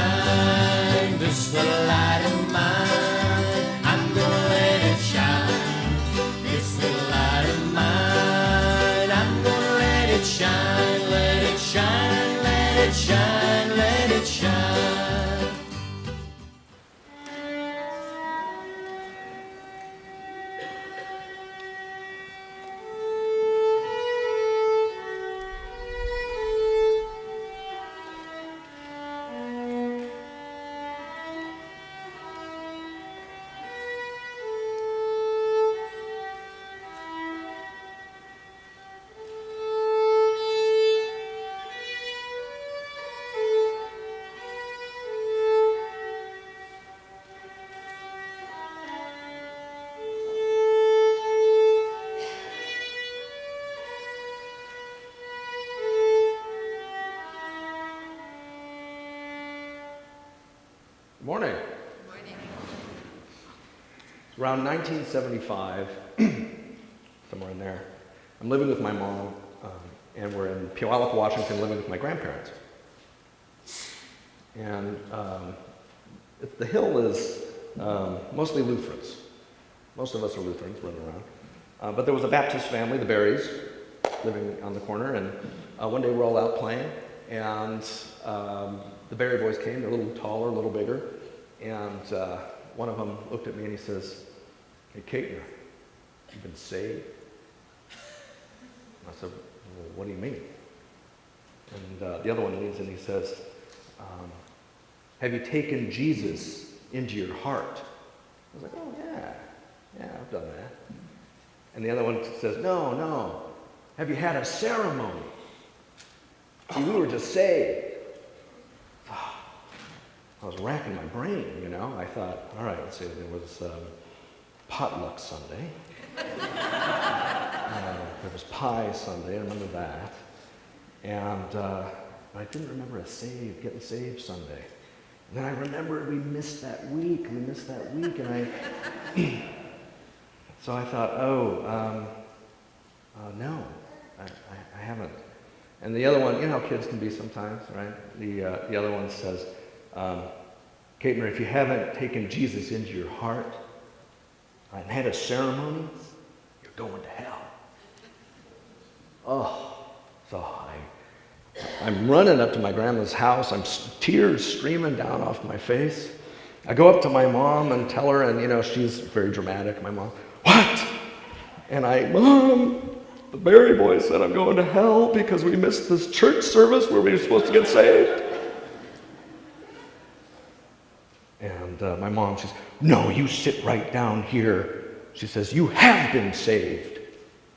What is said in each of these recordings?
shine. This little light of mine, I'm gonna let it shine. This little light of mine, I'm gonna let it shine, let it shine, let it shine, let it shine. Morning. Morning. Around 1975, somewhere in there, I'm living with my mom, and we're in Puyallup, Washington, living with my grandparents. And the hill is mostly Lutherans. Most of us are Lutherans running around. But there was a Baptist family, the Berries, living on the corner, and one day we're all out playing, and the Berry boys came. They're a little taller, a little bigger, and one of them looked at me and he says, "Hey, Capener, you've been saved?" I said, "Well, what do you mean?" And the other one leans in and he says, "Have you taken Jesus into your heart?" I was like, "Oh, yeah, I've done that." And the other one says, No, have you had a ceremony? See, we were just saved." I was racking my brain, you know. I thought, all right, let's see, there was potluck Sunday. There was pie Sunday, I remember that. And I didn't remember getting saved Sunday. And then I remembered we missed that week, and so I thought, no, I haven't. And the other one, you know how kids can be sometimes, right? The other one says, "Capener, if you haven't taken Jesus into your heart and had a ceremony, you're going to hell." Oh, so I'm running up to my grandma's house. Tears streaming down off my face. I go up to my mom and tell her, and you know, she's very dramatic, my mom. "What?" And "Mom, the Berry boys said I'm going to hell because we missed this church service where we were supposed to get saved." And my mom says, "No, you sit right down here." She says, "You have been saved."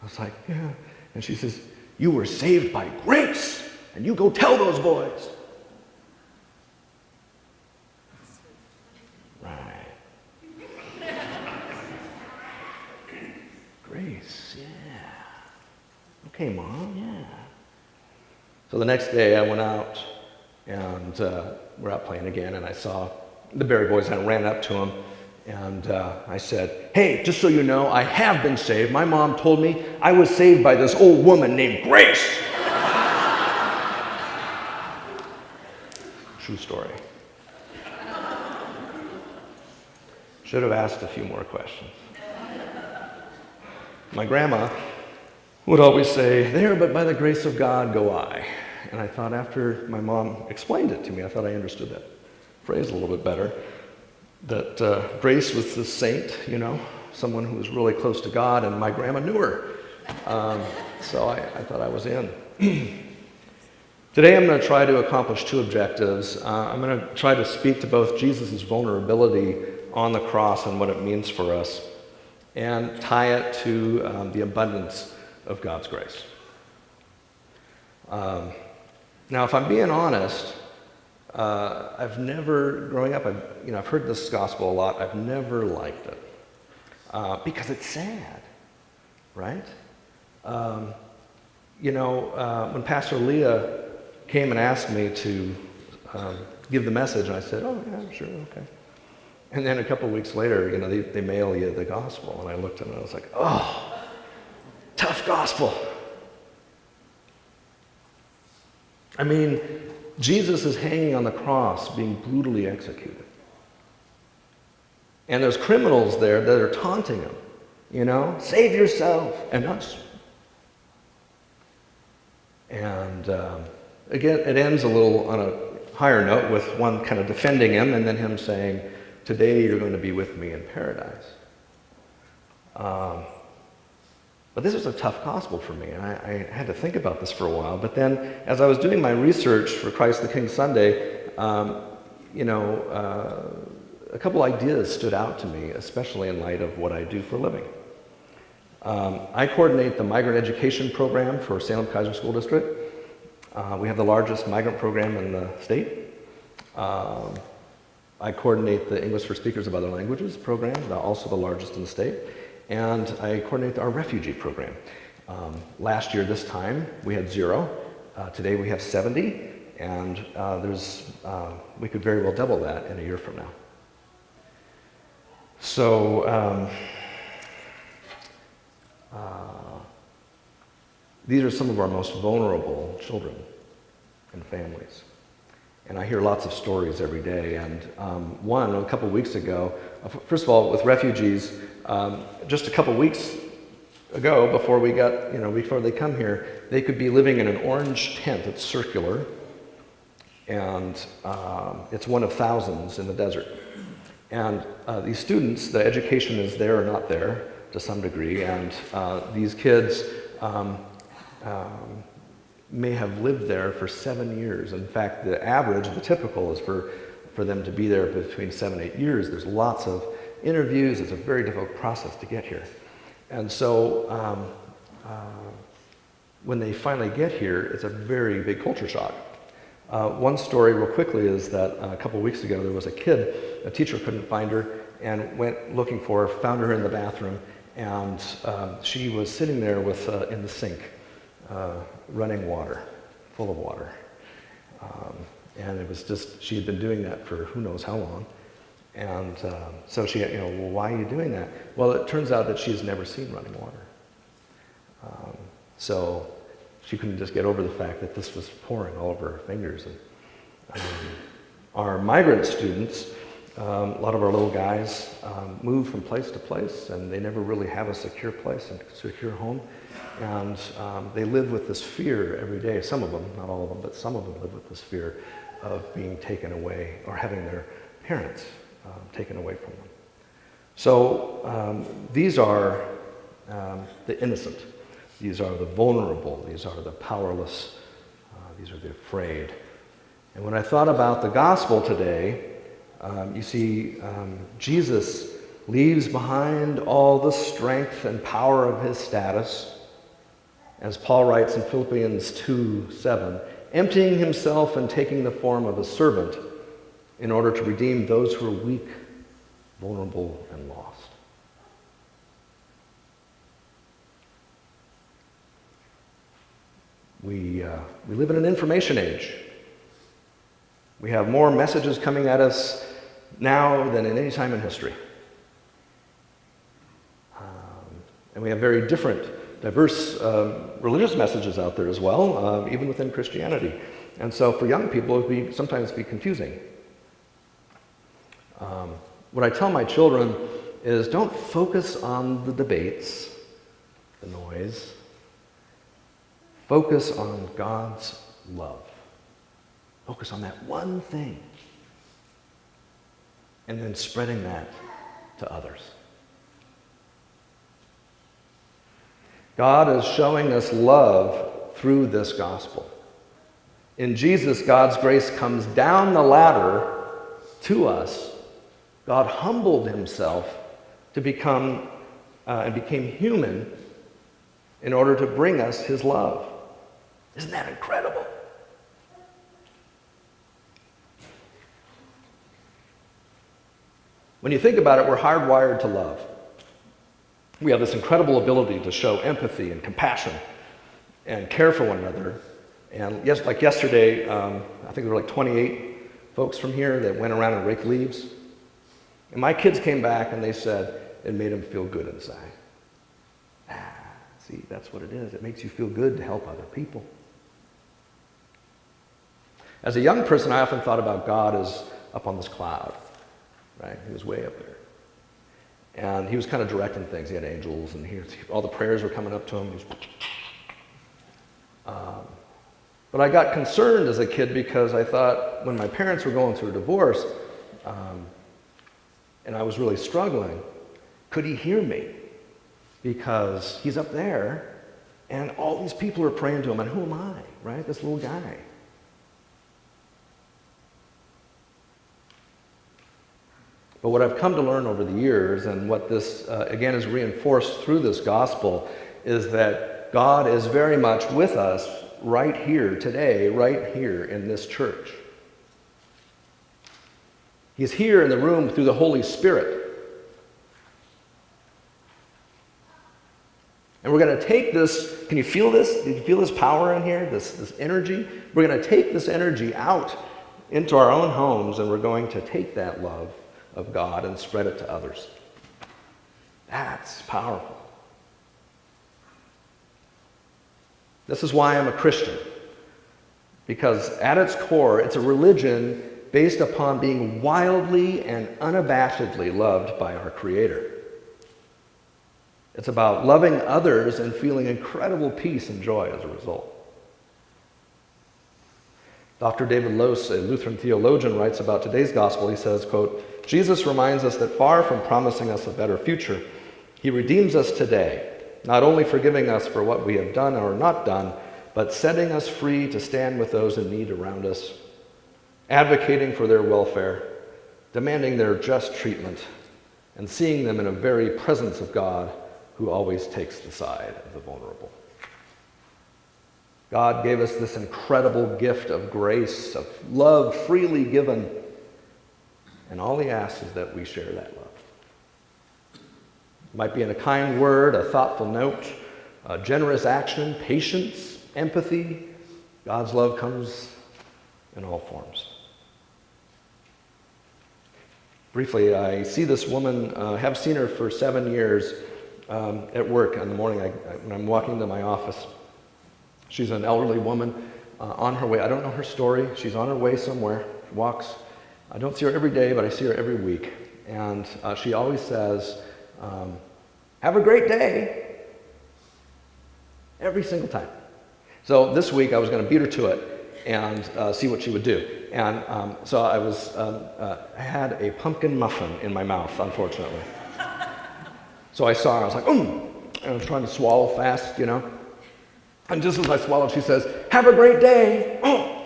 I was like, "Yeah." And she says, "You were saved by grace, and you go tell those boys." Right. Grace, yeah. Okay, Mom, yeah. So the next day I went out, and we're out playing again, and I saw the Berry boys. I ran up to him, and I said, "Hey, just so you know, I have been saved. My mom told me I was saved by this old woman named Grace." True story. Should have asked a few more questions. My grandma would always say, "There, but by the grace of God go I." And I thought after my mom explained it to me, I thought I understood that phrase a little bit better, that Grace was the saint, you know, someone who was really close to God, and my grandma knew her. So I thought I was in. Today I'm going to try to accomplish two objectives. I'm going to try to speak to both Jesus' vulnerability on the cross and what it means for us, and tie it to the abundance of God's grace. Now, if I'm being honest, I've never, growing up, I've heard this gospel a lot. I've never liked it because it's sad, right? When Pastor Leah came and asked me to give the message, and I said, "Oh yeah, sure, okay." And then a couple of weeks later, they mail you the gospel, and I looked at it and I was like, "Oh, tough gospel." I mean, Jesus is hanging on the cross, being brutally executed. And there's criminals there that are taunting him, save yourself and us. And again, it ends a little on a higher note with one kind of defending him and then him saying, today you're going to be with me in paradise. But this was a tough gospel for me, and I had to think about this for a while. But then, as I was doing my research for Christ the King Sunday, a couple ideas stood out to me, especially in light of what I do for a living. I coordinate the migrant education program for Salem-Keizer School District. We have the largest migrant program in the state. I coordinate the English for Speakers of Other Languages program, also the largest in the state. And I coordinate our refugee program. Last year, this time, we had 0. Today we have 70, and we could very well double that in a year from now. So these are some of our most vulnerable children and families. And I hear lots of stories every day. And one, a couple weeks ago, first of all, with refugees, just a couple weeks ago, before they come here, they could be living in an orange tent that's circular, and it's one of thousands in the desert. And these students, the education is there or not there to some degree, and these kids may have lived there for 7 years. In fact, the average, the typical, is for them to be there between 7 and 8 years. There's lots of interviews. It's a very difficult process to get here. And so when they finally get here, it's a very big culture shock. One story real quickly is that a couple weeks ago there was a kid, a teacher couldn't find her and went looking for her, found her in the bathroom, and she was sitting there with in the sink, running water, full of water. And it was just, she had been doing that for who knows how long. And so she, well, why are you doing that? Well, it turns out that she's never seen running water. So she couldn't just get over the fact that this was pouring all over her fingers. And our migrant students, a lot of our little guys, move from place to place, and they never really have a secure place and secure home. And they live with this fear every day. Some of them, not all of them, but some of them live with this fear of being taken away or having their parents taken away from them. So these are the innocent. These are the vulnerable. These are the powerless. These are the afraid. And when I thought about the gospel today, you see Jesus leaves behind all the strength and power of his status, as Paul writes in Philippians 2:7, emptying himself and taking the form of a servant in order to redeem those who are weak, vulnerable, and lost. We live in an information age. We have more messages coming at us now than at any time in history. And we have very different, diverse religious messages out there as well, even within Christianity. And so for young people, it would sometimes be confusing. What I tell my children is don't focus on the debates, the noise. Focus on God's love. Focus on that one thing. And then spreading that to others. God is showing us love through this gospel. In Jesus, God's grace comes down the ladder to us. God humbled himself to become and became human in order to bring us his love. Isn't that incredible? When you think about it, we're hardwired to love. We have this incredible ability to show empathy and compassion and care for one another. And yes, like yesterday, I think there were like 28 folks from here that went around and raked leaves. And my kids came back and they said it made them feel good inside. See, that's what it is. It makes you feel good to help other people. As a young person, I often thought about God as up on this cloud, right? He was way up there. And he was kind of directing things. He had angels, and all the prayers were coming up to him. But I got concerned as a kid because I thought when my parents were going through a divorce, and I was really struggling, could he hear me? Because he's up there, and all these people are praying to him, and who am I, right? This little guy. But what I've come to learn over the years, and what this, again, is reinforced through this gospel, is that God is very much with us right here today, right here in this church. He's here in the room through the Holy Spirit. And we're going to take this, can you feel this? Did you feel this power in here, this energy? We're going to take this energy out into our own homes, and we're going to take that love of God and spread it to others. That's powerful. This is why I'm a Christian. Because at its core, it's a religion based upon being wildly and unabashedly loved by our Creator. It's about loving others and feeling incredible peace and joy as a result. Dr. David Lose, a Lutheran theologian, writes about today's gospel. He says, quote, "Jesus reminds us that far from promising us a better future, he redeems us today, not only forgiving us for what we have done or not done, but setting us free to stand with those in need around us, advocating for their welfare, demanding their just treatment, and seeing them in a very presence of God who always takes the side of the vulnerable." God gave us this incredible gift of grace, of love freely given, and all he asks is that we share that love. It might be in a kind word, a thoughtful note, a generous action, patience, empathy. God's love comes in all forms. Briefly, I see this woman, have seen her for 7 years at work in the morning when I'm walking to my office. She's an elderly woman on her way. I don't know her story. She's on her way somewhere, walks. I don't see her every day, but I see her every week. And she always says, "Have a great day," every single time. So this week I was going to beat her to it and see what she would do. And so I had a pumpkin muffin in my mouth, unfortunately. So I saw her, I was like, and I was trying to swallow fast, you know. And just as I swallowed, she says, "Have a great day." I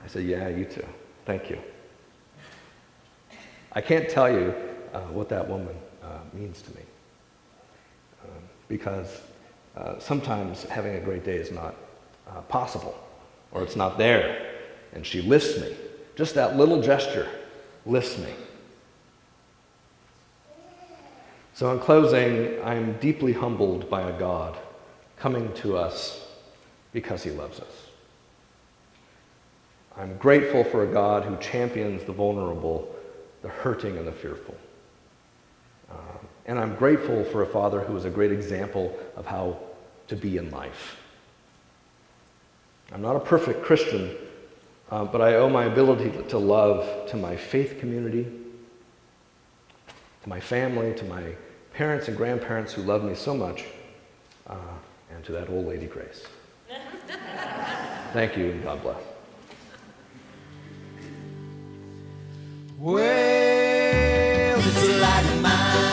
said, "Yeah, you too. Thank you." I can't tell you what that woman means to me. Because sometimes having a great day is not possible, or it's not there. And she lifts me. Just that little gesture lifts me. So in closing, I'm deeply humbled by a God coming to us because he loves us. I'm grateful for a God who champions the vulnerable, the hurting, and the fearful. And I'm grateful for a Father who is a great example of how to be in life. I'm not a perfect Christian, but I owe my ability to love to my faith community, to my family, to my parents and grandparents who love me so much, and to that old lady Grace. Thank you, and God bless. Well, this light of mine